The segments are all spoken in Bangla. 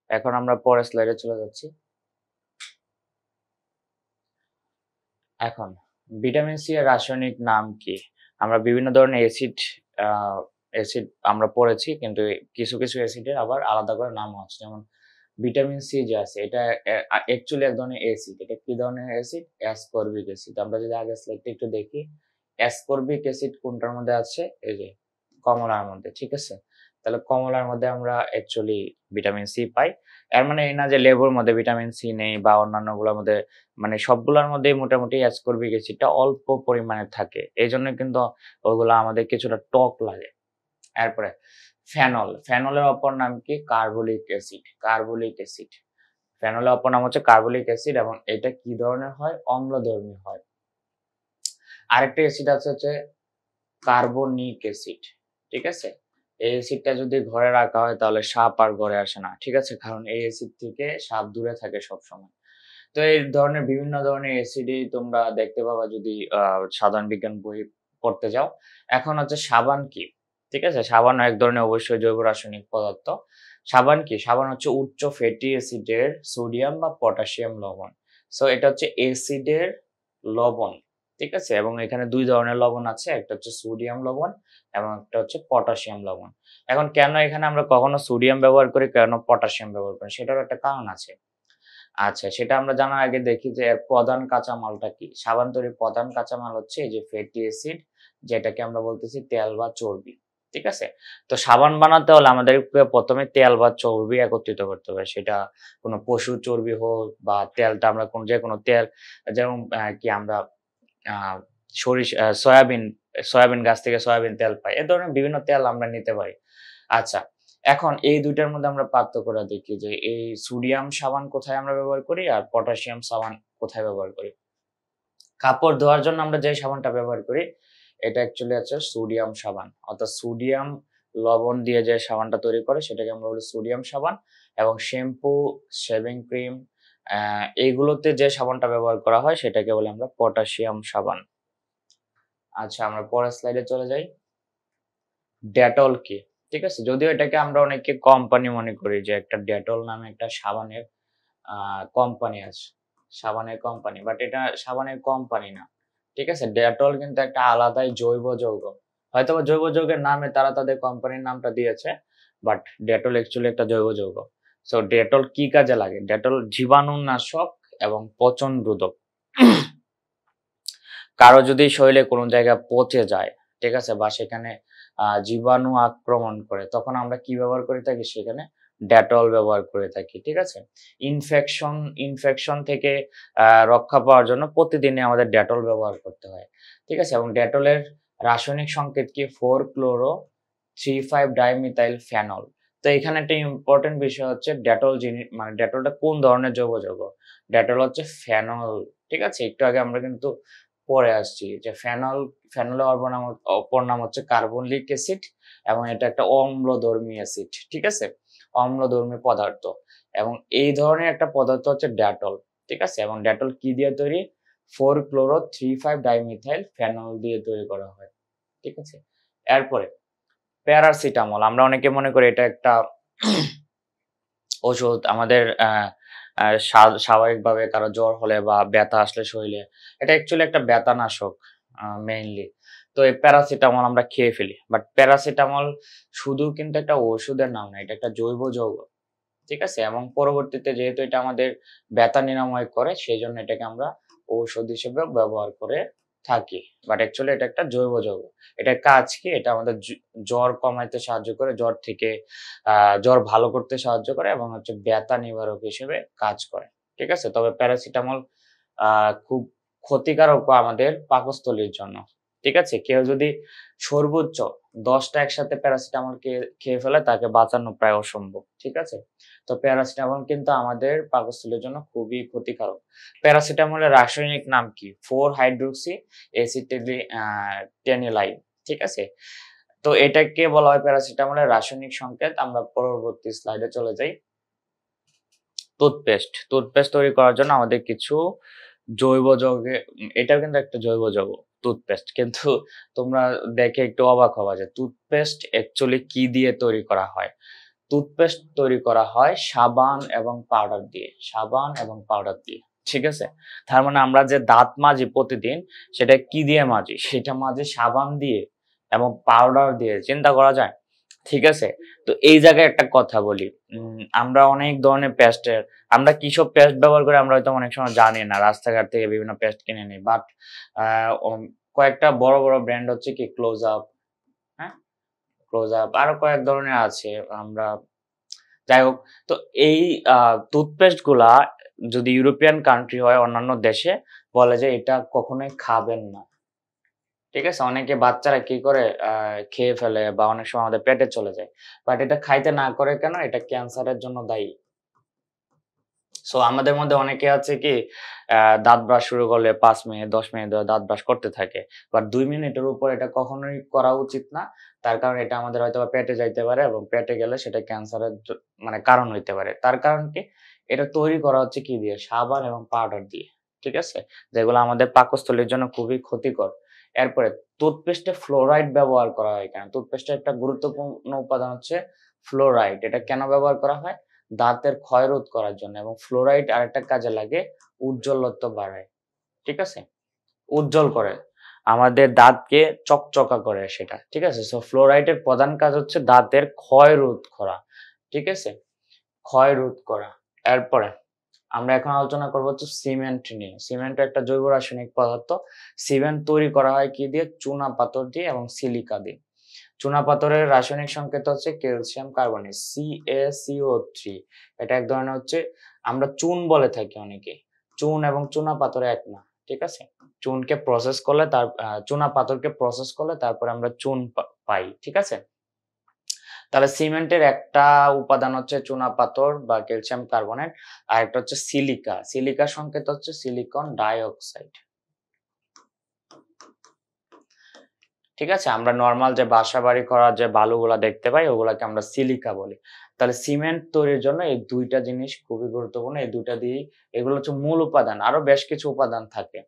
এখন আমরা পরের স্লাইডে চলে যাচ্ছি। এখন ভিটামিন সি এর রাসায়নিক নাম কি? আমরা বিভিন্ন ধরনের অ্যাসিড আমরা পড়েছি, কিন্তু কিছু কিছু অ্যাসিডের আবার আলাদা করে নাম আছে। যেমন ভিটামিন সি যে আছে এটা অ্যাকচুয়ালি এক ধরনের অ্যাসিড। এটা কি ধরনের অ্যাসিড? Ascorbic acid. আমরা যদি আগের স্লাইডটা একটু দেখি, অ্যাসকর্বিক অ্যাসিড কোনটার মধ্যে আছে? এই যে কমলার মধ্যে, ঠিক আছে? তাহলে কমলার মধ্যে আমরা অ্যাকচুয়ালি ভিটামিন সি পাই। এর মানে এই না যে লেবুর মধ্যে ভিটামিন সি নেই বা অন্যান্যগুলোর মধ্যে, মানে সবগুলোর মধ্যেই মোটামুটি অ্যাসকর্বিক অ্যাসিডটা অল্প পরিমাণে থাকে। এইজন্য কিন্তু ওগুলা আমাদের কিছুটা টক লাগে। এরপরে ফেনল। ফেনলের অপর নাম কি? Carbolic acid. Carbolic acid. ফেনলের অপর নাম হচ্ছে কার্বলিক অ্যাসিড এবং এটা কি ধরনের হয়? অম্লধর্মী হয়। আরেকটা অ্যাসিড আছে হচ্ছে কার্বনিক অ্যাসিড, ঠিক আছে? এই অ্যাসিডটা যদি ঘরে রাখা হয় তাহলে সাপ আর ঘরে আসে না, ঠিক আছে? কারণ এই অ্যাসিড থেকে সাপ দূরে থাকে সবসময়। তো এই ধরনের বিভিন্ন ধরনের অ্যাসিডই তোমরা দেখতে পাবা যদি সাধারণ বিজ্ঞান বই পড়তে যাও। এখন হচ্ছে সাবান কি? ঠিক আছে? সাবান এক ধরনের অবশ্যই জৈব রাসায়নিক পদার্থ। সাবান কি? সাবান হচ্ছে উচ্চ ফ্যাটি অ্যাসিডের সোডিয়াম বা পটাশিয়াম লবণ। সো এটা হচ্ছে অ্যাসিডের লবণ, ঠিক আছে? এবং এখানে ২ ধরনের লবণ আছে। একটা হচ্ছে সোডিয়াম লবণ এবং একটা হচ্ছে পটাশিয়াম লবণ। এখন কেন এখানে আমরা কখনো সোডিয়াম ব্যবহার করি, কেন পটাশিয়াম ব্যবহার করি? সেটারও একটা কারণ আছে। আচ্ছা, সেটা আমরা জানার আগে দেখি যে এর প্রধান কাঁচামালটা কি? সাবান তৈরির প্রধান কাঁচামাল হচ্ছে এই যে ফ্যাটি অ্যাসিড, যেটাকে আমরা বলতেছি তেল বা চর্বি। ঠিক আছে? তো সাবান বানাতে হলে আমাদেরকে ১ম এ তেল বা চর্বি একত্রিত করতে হবে। সেটা কোনো পশুর চর্বি হোক বা তেলটা আমরা যেকোনো তেল, যেমন কি আমরা আ সয়াবিন গাছ থেকে সয়াবিন তেল পাই। এ ধরনের বিভিন্ন তেল আমরা নিতে পারি। আচ্ছা, এখন এই ২ টার মধ্যে আমরা পার্থক্যটা দেখি যে এই সোডিয়াম সাবান কোথায় আমরা ব্যবহার করি আর পটাশিয়াম সাবান কোথায় ব্যবহার করি। কাপড় ধোয়ার জন্য আমরা যে সাবানটা ব্যবহার করি এটা অ্যাকচুয়ালি হচ্ছে সোডিয়াম সাবান। অর্থাৎ সোডিয়াম লবণ দিয়ে যে সাবানটা তৈরি করে সেটাকে আমরা বলি সোডিয়াম সাবান। এবং শ্যাম্পু, শেভিং ক্রিম এইগুলোতে যে সাবানটা ব্যবহার করা হয় সেটাকে বলি আমরা পটাশিয়াম সাবান। আচ্ছা, আমরা পরের স্লাইডে চলে যাই। ডেটল কি? ঠিক আছে? যদিও এটাকে আমরা অনেকে কোম্পানি মনে করি যে একটা ডেটল নামে একটা সাবানের আ কোম্পানি আছে। সাবানের কোম্পানি। বাট এটা সাবানের কোম্পানি না। ঠিক আছে? ডেটল কিন্তু একটা আলাদাই জৈব যৌগ। হয়তোবা জৈব যৌগের নামে তারা তাদের কোম্পানির নামটা দিয়েছে। বাট ডেটল অ্যাকচুয়ালি একটা জৈব যৌগ। সো ডেটল কি কাজে লাগে? ডেটল জীবাণুনাশক এবং পচন রোধক। কারো যদি শরীরে কোনো জায়গায় পচে যায়, ঠিক আছে? বা সেখানে জীবাণু আক্রমণ করে, তখন আমরা কি ব্যবহার করে থাকি সেখানে? ডেটল ব্যবহার করে থাকি, ঠিক আছে? ইনফেকশন থেকে রক্ষা পাওয়ার জন্য প্রতিদিনই আমাদের ডেটল ব্যবহার করতে হয়, ঠিক আছে? এবং ডেটলের রাসায়নিক সংকেত কি? 4-chloro-3,5-dimethyl phenol। তো এখানে একটা ইম্পোর্টেন্ট বিষয় হচ্ছে ডেটল মানে ডেটলটা কোন ধরনের জৈব যৌগ? ডেটল হচ্ছে ফেনল, ঠিক আছে? একটু আগে আমরা কিন্তু পড়ে আসছি যে ফেনলের অপর নাম হচ্ছে কার্বলিক অ্যাসিড এবং এটা একটা অম্লধর্মী অ্যাসিড, ঠিক আছে? অম্লধর্মী পদার্থ এবং এই ধরনের একটা পদার্থ হচ্ছে ডেটল, ঠিক আছে? এবং ডেটল কি দিয়ে তৈরি? 4-chloro-3,5-dimethyl phenol দিয়ে তৈরি করা হয়, ঠিক আছে? এরপরে প্যারাসিটামল। আমরা অনেকে মনে করি এটা একটা ওষুধ আমাদের স্বাভাবিকভাবে কারো জ্বর হলে বা ব্যথা আসলে শরীরে, এটা অ্যাকচুয়ালি একটা ব্যথানাশক মেইনলি। তো এই প্যারাসিটামল আমরা খেয়ে ফেলি। বাট প্যারাসিটামল শুধু কিন্তু একটা ওষুধের নাম না, এটা একটা জৈব যৌগ। ঠিক আছে? এবং পরবর্তীতে যেহেতু এটা আমাদের ব্যথা নিরাময় করে সেজন্য এটাকে আমরা ঔষধ হিসেবেও ব্যবহার করে থাকি। বাট অ্যাকচুয়ালি এটা একটা জৈব যৌগ। এটার কাজ কি? এটা আমাদের জ্বর কমাইতে সাহায্য করে, জ্বর ভালো করতে সাহায্য করে এবং হচ্ছে ব্যথা নিবারক হিসেবে কাজ করে। ঠিক আছে? তবে প্যারাসিটামল খুব ক্ষতিকারকও আমাদের পাকস্থলীর জন্য। ঠিক আছে? কেউ যদি সর্বোচ্চ ১০ টা একসাথে প্যারাসিটামল খেয়ে ফেলে তাকে বাঁচানো প্রায় অসম্ভব। ঠিক আছে? তো প্যারাসিটামল কিন্তু আমাদের পাকস্থলীর জন্য খুবই ক্ষতিকারক। প্যারাসিটামলের রাসায়নিক নাম কি? 4-হাইড্রক্সি টেনিলাইন। ঠিক আছে? তো এটাকে বলা হয় প্যারাসিটামলের রাসায়নিক সংকেত। আমরা পরবর্তী স্লাইডে চলে যাই। টুথপেস্ট তৈরি করার জন্য আমাদের কিছু জৈব যৌগে, এটাও কিন্তু একটা জৈব যৌগ টুথপেস্ট। কিন্তু তোমরা দেখে একটু অবাক হবা যে টুথপেস্ট অ্যাকচুয়ালি কি দিয়ে তৈরি করা হয়? টুথপেস্ট তৈরি করা হয় সাবান এবং পাউডার দিয়ে, সাবান এবং পাউডার দিয়ে। ঠিক আছে, তার মানে আমরা যে দাঁত মাজি প্রতিদিন, সেটা কি দিয়ে মাজি? সেটা মাজি সাবান দিয়ে এবং পাউডার দিয়ে। চিন্তা করা যায়? ঠিক আছে, তো এই জায়গায় একটা কথা বলি, আমরা অনেক ধরনের পেস্টের, আমরা কিসব পেস্ট ব্যবহার করি আমরা হয়তো অনেক সময় জানি না, রাস্তাঘাট থেকে বিভিন্ন পেস্ট কিনে নিই, বাট কয়েকটা বড় বড় ব্র্যান্ড হচ্ছে কি ক্লোজ আপ, হ্যাঁ, ক্লোজ আপ, আরো কয়েক ধরনের আছে, আমরা যাই হোক। তো এই টুথপেস্ট গুলা যদি ইউরোপিয়ান কান্ট্রি হয়, অন্যান্য দেশে বলে যে এটা কখনোই খাবেন না। ঠিক আছে, অনেকে বাচ্চারা কি করে খেয়ে ফেলে বা অনেক সময় আমাদের পেটে চলে যায়, বাট এটা খাইতে না করে কেন? এটা ক্যান্সারের জন্য দায়ী। সো আমাদের মধ্যে অনেকে আছে কি দাঁত ব্রাশ শুরু করলে 5 মিনিট 10 মিনিট ধরে দাঁত ব্রাশ করতে থাকে, বাট 2 মিনিটের উপর এটা কখনোই করা উচিত না। তার কারণ এটা আমাদের হয়তো পেটে যাইতে পারে এবং পেটে গেলে সেটা ক্যান্সারের মানে কারণ হইতে পারে। তার কারণ কি? এটা তৈরি করা হচ্ছে কি দিয়ে? সাবান এবং পাউডার দিয়ে। ঠিক আছে, যেগুলো আমাদের পাকস্থলীর জন্য খুবই ক্ষতিকর। এরপরে টুথপেস্টে ফ্লোরাইড ব্যবহার করা হয় কেন? টুথপেস্টের একটা গুরুত্বপূর্ণ উপাদান হচ্ছে ফ্লোরাইড। এটা কেন ব্যবহার করা হয়? দাঁতের ক্ষয় রোধ করার জন্য। এবং ফ্লোরাইড আরেকটা কাজে লাগে, উজ্জ্বলত্ব বাড়ায়। ঠিক আছে, উজ্জ্বল করে, আমাদের দাঁতকে চকচকা করে সেটা। ঠিক আছে, সো ফ্লোরাইডের প্রধান কাজ হচ্ছে দাঁতের ক্ষয় রোধ করা। ঠিক আছে, ক্ষয় রোধ করা। এরপরে আমরা এখন আলোচনা করবো হচ্ছে সিমেন্ট নিয়ে। সিমেন্ট একটা জৈব রাসায়নিক পদার্থ। সিমেন্ট তৈরি করা হয় কি দিয়ে? চুনা পাথর দিয়ে এবং সিলিকা দিয়ে। চুনাপাথরের রাসায়নিক সংকেত হচ্ছে ক্যালসিয়াম কার্বনেট, CaCO3। এটা এক ধরনের হচ্ছে, আমরা চুন বলে থাকি অনেকে। চুন এবং চুনাপাথর এক না। ঠিক আছে, চুনকে প্রসেস করলে তার চুনাপাথরকে প্রসেস করলে তারপরে আমরা চুন পাই। ঠিক আছে, তাহলে সিমেন্টের একটা উপাদান হচ্ছে চুনাপাথর বা ক্যালসিয়াম কার্বনেট, আর একটা হচ্ছে সিলিকা। সিলিকার সংকেত হচ্ছে সিলিকন ডাইঅক্সাইড। ঠিক আছে, আমরা নরমাল যে বাসা বাড়ি করার যে বালুগুলা দেখতে পাই ওগুলাকে আমরা সিলিকা বলি। তাহলে সিমেন্ট তৈরির জন্য এই দুইটা জিনিস খুবই গুরুত্বপূর্ণ। এই দুইটা দিয়েই, এগুলো হচ্ছে মূল উপাদান, আরো বেশ কিছু উপাদান থাকে।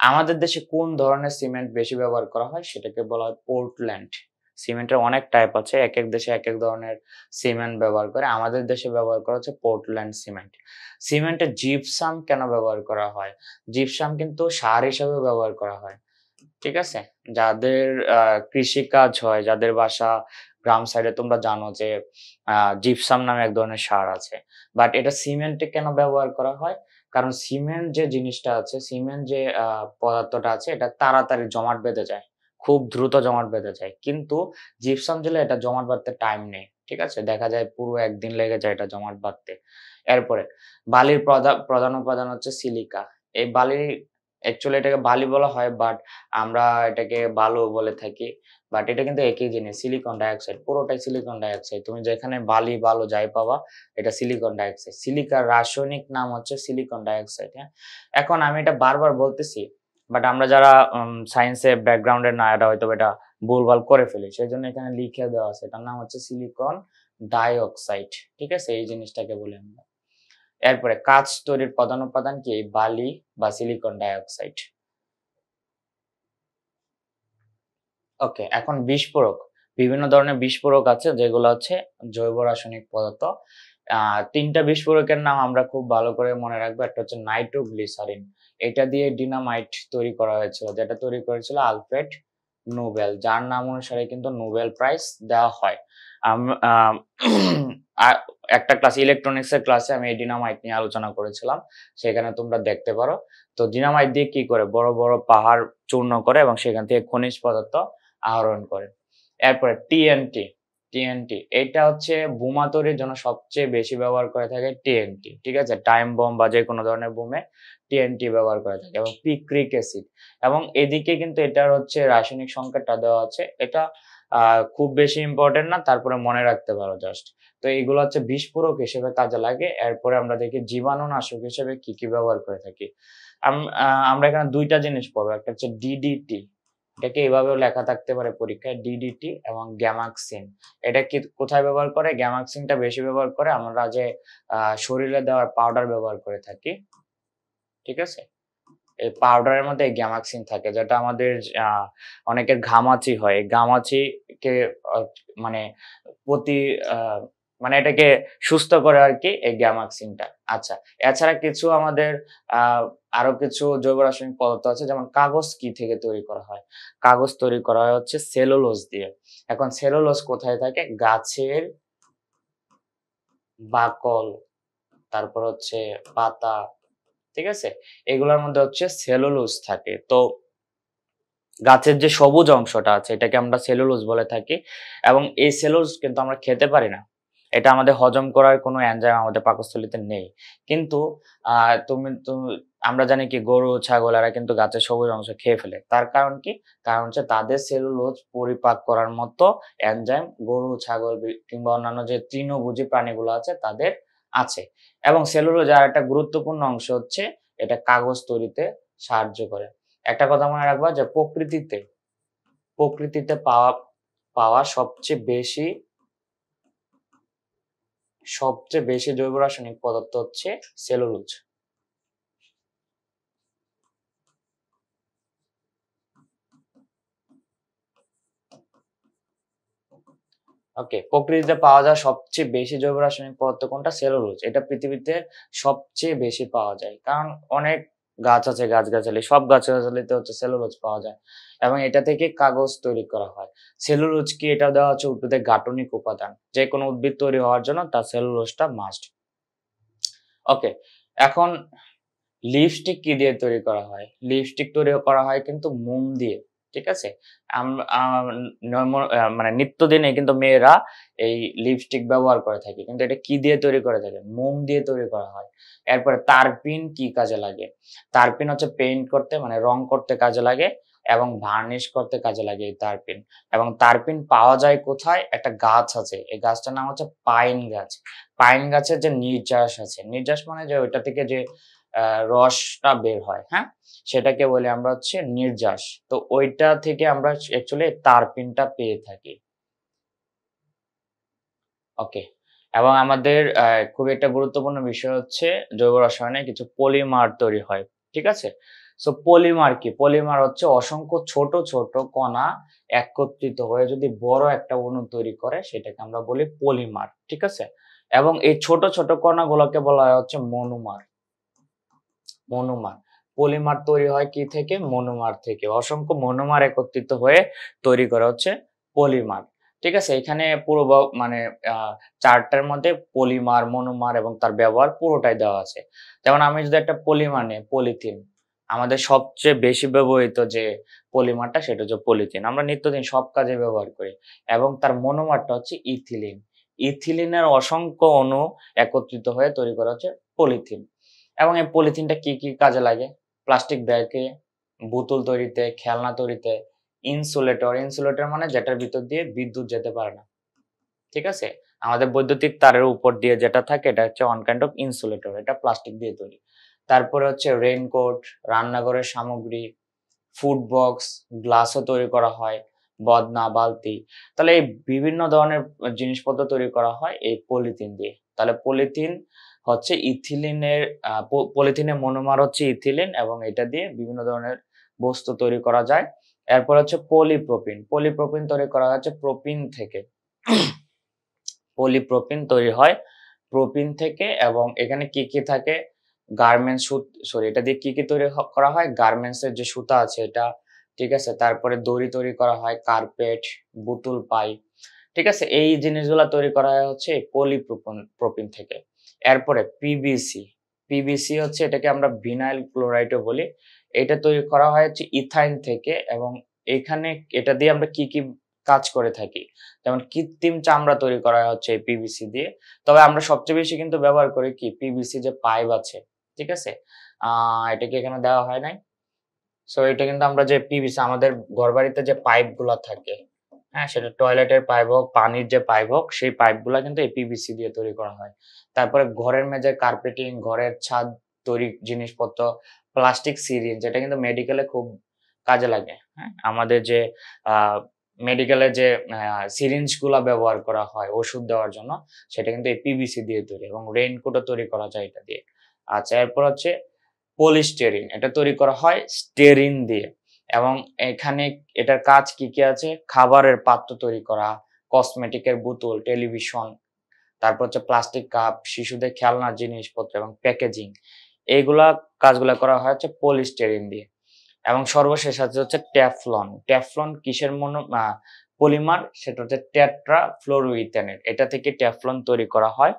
আমাদের দেশে কোন ধরনের সিমেন্ট বেশি ব্যবহার করা হয় সেটাকে বলা হয় পোর্টল্যান্ড। সিমেন্টের অনেক টাইপ আছে, এক এক দেশে এক এক ধরনের সিমেন্ট ব্যবহার করে। আমাদের দেশে ব্যবহার করা হচ্ছে পোর্টল্যান্ড সিমেন্ট। সিমেন্টে জিপসাম কেন ব্যবহার করা হয়? জিপসাম কিন্তু সার হিসেবে ব্যবহার করা হয়। ঠিক আছে, যাদের কৃষিকাজ হয়, যাদের বাসা গ্রাম সাইডে, তোমরা জানো যে জিপসাম নামে এক ধরনের সার আছে। বাট এটা সিমেন্টে কেন ব্যবহার করা হয়? কারণ সিমেন্ট যে জিনিসটা আছে, সিমেন্ট যে পদার্থটা আছে, এটা তাড়াতাড়ি জমাট বেঁধে যায়, খুব দ্রুত জমাট বেঁধে যায়। কিন্তু জিপসাম দিলে এটা জমাট বাঁধতে টাইম নেই। ঠিক আছে, দেখা যায় পুরো একদিন লেগে যায় এটা জমাট বাঁধতে। এরপরে বালির প্রধান উপাদান হচ্ছে সিলিকা। এই বালি, অ্যাকচুয়ালি এটাকে বালি বলা হয়, বাট আমরা এটাকে বালু বলে থাকি। বাট এটা কিন্তু একই জিনিস, সিলিকন ডাইঅক্সাইড, পুরোটাই সিলিকন ডাইঅক্সাইড। তুমি যেখানে বালি বালু যাই পাবা, এটা সিলিকন ডাইঅক্সাইড। সিলিকার রাসায়নিক নাম হচ্ছে সিলিকন ডাইঅক্সাইড। হ্যাঁ, এখন আমি এটা বারবার বলতেছি, বাট আমরা যারা সায়েন্সে ব্যাকগ্রাউন্ডের না, এটা হয়তো এটা ভুলভাল করে ফেলি, সেই জন্য এখানে লিখে দেওয়া আছে, এটার নাম হচ্ছে সিলিকন ডাইঅক্সাইড। ঠিক আছে, এই জিনিসটাকে বলি আমরা। এরপরে কাঁচ তৈরির প্রধান উপাদান কি? বালি বা সিলিকন ডাইঅক্সাইড। ওকে, এখন বিস্ফোরক। বিভিন্ন ধরনের বিস্ফোরক আছে যেগুলো হচ্ছে জৈব রাসায়নিক পদার্থ। 3টা বিস্ফোরকের নাম আমরা খুব ভালো করে মনে রাখবো। একটা হচ্ছে নাইট্রোগ্লিসারিন। এটা দিয়ে ডিনামাইট তৈরি করা হয়েছিল, যেটা তৈরি করেছিল আলফ্রেড নোবেল, যার নাম অনুসারে কিন্তু নোবেল প্রাইজ দেওয়া হয়। একটা ক্লাস, ইলেকট্রনিক্স এর ক্লাসে আমি এই ডিনামাইট নিয়ে আলোচনা করেছিলাম, সেখানে তোমরা দেখতে পারো। তো ডিনামাইট দিয়ে কি করে? বড় বড় পাহাড় চূর্ণ করে এবং সেখান থেকে খনিজ পদার্থ আহরণ করে। এরপরে টিএনটি। টিএনটি এটা হচ্ছে বোমা তৈরির জন্য সবচেয়ে বেশি ব্যবহার করে থাকে টিএনটি। ঠিক আছে, টাইম বম বা যে কোনো ধরনের বোমে টিএনটি ব্যবহার করে থাকে। এবং পিক্রিক অ্যাসিড, এবং এদিকে কিন্তু এটার হচ্ছে রাসায়নিক সংকেতটা দেওয়া আছে। এটা খুব বেশি ইম্পর্টেন্ট না, তারপরে মনে রাখতে পারো জাস্ট। তো এইগুলো হচ্ছে বিস্ফোরক হিসেবে কাজে লাগে। এরপরে আমরা দেখি জীবাণুনাশক হিসেবে কি কি ব্যবহার করে থাকি। আমরা এখানে দুইটা জিনিস পড়বো, একটা হচ্ছে ডিডিটি, এটাকে এভাবেও লেখা থাকতে পারে পরীক্ষায়, ডিডিটি এবং গ্যামাক্সিন। এটা কি কোথায় ব্যবহার করে? গ্যামাক্সিনটা বেশি ব্যবহার করে আমরা যে শরীরে দেওয়ার পাউডার ব্যবহার করে থাকি। ঠিক আছে, এই পাউডারের মধ্যে গ্যামাক্সিন থাকে, যেটা আমাদের অনেকের ঘামাচি হয়, ঘামাচিকে মানে প্রতি মানে এটাকে সুস্থ করে আর কি এই গ্যামাক্সিনটা। আচ্ছা, এছাড়া কিছু আমাদের আরো কিছু জৈব রাসায়নিক পদার্থ আছে, যেমন কাগজ কি থেকে তৈরি করা হয়? কাগজ তৈরি করা হয় হচ্ছে সেলুলোজ দিয়ে। এখন সেলুলোজ কোথায় থাকে? গাছের বাকল, তারপর হচ্ছে পাতা, ঠিক আছে? এগুলোর মধ্যে হচ্ছে সেলুলোজ থাকে। তো গাছের যে সবুজ অংশটা আছে এটাকে আমরা সেলুলোজ বলে থাকি, এবং এই সেলুলোজ কিন্তু আমরা খেতে পারি না। এটা আমাদের হজম করার কোনো এনজাইম আমাদের পাকস্থলীতে নেই। কিন্তু আমরা জানি কি গরু, ছাগল এরা কিন্তু গাছের সবুজ অংশ খেয়ে ফেলে। তার কারণ কি? কারণ হচ্ছে তাদের সেলুলোজ পরিপাক করার মতো এনজাইম গরু, ছাগল কিংবা অন্যান্য যে তৃণভোজী প্রাণীগুলো আছে তাদের আছে। এবং সেলুলোজ আর একটা গুরুত্বপূর্ণ অংশ হচ্ছে এটা কাগজ তৈরিতে সাহায্য করে। একটা কথা মনে রাখবা যে প্রকৃতিতে পাওয়া পাওয়া সবচেয়ে বেশি জৈব রাসায়নিক পদার্থ হচ্ছে সেলুলোজ। ওকে, প্রকৃতিতে পাওয়া যায় সবচেয়ে বেশি জৈব রাসায়নিক পদার্থ কোনটা? সেলুলোজ। এটা পৃথিবীতে সবচেয়ে বেশি পাওয়া যায়, কারণ অনেক গাছ আছে, গাছগাছালি, সব গাছগাছালিতে হচ্ছে সেলুলোজ পাওয়া যায় এবং এটা থেকে কাগজ তৈরি করা হয়। সেলুলোজ কি? এটা দেওয়া হচ্ছে উদ্ভিদের গাঠনিক উপাদান। যে কোনো উদ্ভিদ তৈরি হওয়ার জন্য তার সেলুলোজটা মাস্ট। ওকে, এখন লিপস্টিক কি দিয়ে তৈরি করা হয়? লিপস্টিক তৈরি করা হয় কিন্তু মোম দিয়ে। ঠিক আছে? মানে নিত্যদিনে কিন্তু মেয়েরা এই লিপস্টিক ব্যবহার করে থাকে। কিন্তু এটা কি দিয়ে তৈরি করে থাকে? মোম দিয়ে তৈরি করা হয়। এরপরে তারপিন কি কাজে লাগে? তারপিন হচ্ছে পেইন্ট করতে, মানে রং করতে কাজে লাগে এবং ভার্নিশ করতে কাজে লাগে এই তারপিন। এবং তারপিন পাওয়া যায় কোথায়? একটা গাছ আছে। এই গাছটার নাম হচ্ছে পাইন গাছ। পাইন গাছের যে নির্যাস আছে, নির্যাস মানে যে ওইটা থেকে যে রসটা বের হয়, হ্যাঁ? সেটাকে বলি আমরা হচ্ছে নির্যাস। তো ওইটা থেকে আমরা অ্যাকচুয়ালি তারপিনটা পেয়ে থাকি। ওকে। এবং আমাদের খুবই একটা গুরুত্বপূর্ণ বিষয় হচ্ছে জৈব রসায়নে কিছু পলিমার তৈরি হয়। ঠিক আছে? সো পলিমার কি? পলিমার হচ্ছে অসংখ্য ছোট, ছোট কণা একত্রিত হয়ে যদি বড় একটা অণু তৈরি করে সেটাকে আমরা বলি পলিমার। ঠিক আছে? এবং এই ছোট, ছোট কণাগুলোকে বলা হয় হচ্ছে মনোমার। মনোমার। পলিমার তৈরি হয় কি থেকে? মনোমার থেকে। অসংখ্য মনোমার একত্রিত হয়ে তৈরি করা হচ্ছে পলিমার। ঠিক আছে? এখানে পুরো মানে চার্টটার মধ্যে পলিমার, মনোমার এবং তার ব্যবহার পুরোটাই দেওয়া আছে। যেমন আমি যদি একটা পলিমার নেই, পলিথিন। আমাদের সবচেয়ে বেশি ব্যবহৃত যে পলিমারটা সেটা হচ্ছে পলিথিন। আমরা নিত্যদিন সব কাজে ব্যবহার করি। এবং তার মনোমারটা হচ্ছে ইথিলিন। ইথিলিনের অসংখ্য অণু একত্রিত হয়ে তৈরি করা হচ্ছে পলিথিন। এবং এই পলিথিনটা কি, কি কাজে লাগে? প্লাস্টিক ব্যাগে, বোতল তৈরিতে, খেলনা তৈরিতে, ইনসুলেটর মানে যেটার ভিতর দিয়ে বিদ্যুৎ যেতে পারে না। ঠিক আছে? আমাদের বৈদ্যুতিক তারের উপর দিয়ে যেটা থাকে এটা হচ্ছে ওয়ান কাইন্ড অফ ইনসুলেটর। এটা প্লাস্টিক দিয়ে তৈরি। তারপরে হচ্ছে রেইনকোট, রান্নাঘরের সামগ্রী, ফুড বক্স, গ্লাসও তৈরি করা হয়, বদনা, বালতি। তাহলে এই বিভিন্ন ধরনের জিনিসপত্র তৈরি করা হয় এই পলিথিন দিয়ে। তাহলে পলিথিন হচ্ছে ইথিলিনের পলিথিনের মনোমার হচ্ছে ইথিলিন এবং এটা দিয়ে বিভিন্ন ধরনের বস্তু তৈরি করা যায়। এরপর হচ্ছে পলিপ্রোপিন। পলিপ্রোপিন তৈরি করা হচ্ছে প্রোপিন থেকে। পলিপ্রোপিন তৈরি হয় প্রোপিন থেকে এবং এখানে কি, কি থাকে? গার্মেন্টস এটা দিয়ে কি, কি তৈরি করা হয়? গার্মেন্টস এর যে সুতা আছে এটা, ঠিক আছে? তারপরে দড়ি তৈরি করা হয়, কার্পেট, বুতুল পাই। ঠিক আছে? এই জিনিসগুলা তৈরি করা হয় হচ্ছে প্রোপিন থেকে। এরপরে পিভিসি। পিভিসি হচ্ছে এটাকে আমরা ভিনাইল ক্লোরাইডও বলি। এটা তৈরি করা হয় হচ্ছে ইথাইন থেকে এবং এখানে এটা দিয়ে আমরা কি, কি কাজ করে থাকি? যেমন কৃত্রিম চামড়া তৈরি করা হচ্ছে এই পিভিসি দিয়ে। তবে আমরা সবচেয়ে বেশি কিন্তু ব্যবহার করি কি? পিভিসি যে পাইপ আছে, ঠিক আছে? এটা কি এখানে দেওয়া হয় নাই? সো এটা কিন্তু আমরা যে পিভিসি আমাদের ঘরবাড়িতে যে পাইপ গুলা থাকে, হ্যাঁ? সেটা টয়লেটের পাইপ হোক, পানির যে পাইপ হোক, সেই পাইপ গুলা কিন্তু এই পিভিসি দিয়ে তৈরি করা হয়। তারপরে ঘরের মেঝে কার্পেটিং, ঘরের ছাদ তৈরি জিনিসপত্র, প্লাস্টিক সিরিঞ্জ যেটা কিন্তু মেডিকেলে খুব কাজে লাগে, হ্যাঁ? আমাদের যে আ মেডিকেলে যে সিরিঞ্জ গুলা ব্যবহার করা হয় ওষুধ দেওয়ার জন্য, সেটা কিন্তু এই পিভিসি দিয়ে তৈরি এবং রেইনকোটও তৈরি করা যায় এটা দিয়ে। আচ্ছা, এরপর হচ্ছে পলিস্টেরিন। এটা তৈরি করা হয় স্টেরিন দিয়ে এবং এখানে এটার কাজ কি, কি আছে? খাবারের পাত্র তৈরি করা, কসমেটিকের বোতল, টেলিভিশন, তারপর হচ্ছে প্লাস্টিক কাপ, শিশুদের খেলনার জিনিসপত্র এবং প্যাকেজিং, এইগুলা কাজগুলা করা হয় হচ্ছে পলিস্টাইরিন দিয়ে। এবং সর্বশেষ আছে হচ্ছে টেফলন। টেফলন কিসের পলিমার? সেটা হচ্ছে টেট্রাফ্লোরোইথেনের। এটা থেকে টেফলন তৈরি করা হয়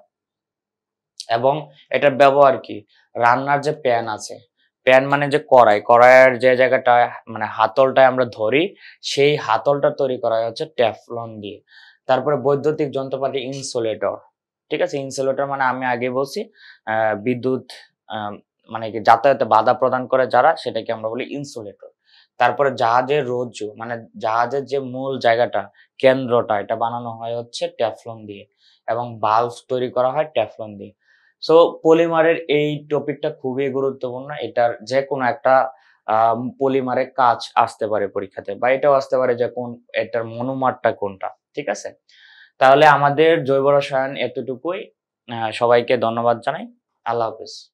এবং এটার ব্যবহার কি? রান্নার যে প্যান আছে, প্যান মানে যে কড়াই, কড়াইয়ের যে জায়গাটায় মানে হাতলটায় আমরা ধরি, সেই হাতলটা তৈরি করা হয় হচ্ছে টেফলন দিয়ে। তারপরে বৈদ্যুতিক যন্ত্রপাতি ইনসুলেটর। ঠিক আছে? ইনসুলেটর মানে আমি আগে বলছি বিদ্যুৎ আ মানে কি যাতায়াতে বাধা প্রদান করে যারা, সেটাকে আমরা বলি ইনসুলেটর। তারপরে জাহাজের রজ্জু মানে জাহাজের যে মূল জায়গাটা, কেন্দ্রটা, এটা বানানো হয় হচ্ছে টেফলন দিয়ে এবং ভালভ তৈরি করা হয় টেফলন দিয়ে। সো পলিমারের এই টপিকটা খুবই গুরুত্বপূর্ণ। এটার যেকোনো একটা পলিমারের কাজ আসতে পারে পরীক্ষাতে বা এটাও আসতে পারে যে এটার মনোমারটা কোনটা। ঠিক আছে? তাহলে আমাদের জৈব রসায়ন এতটুকুই। সবাইকে ধন্যবাদ জানাই। আল্লাহ হাফেজ।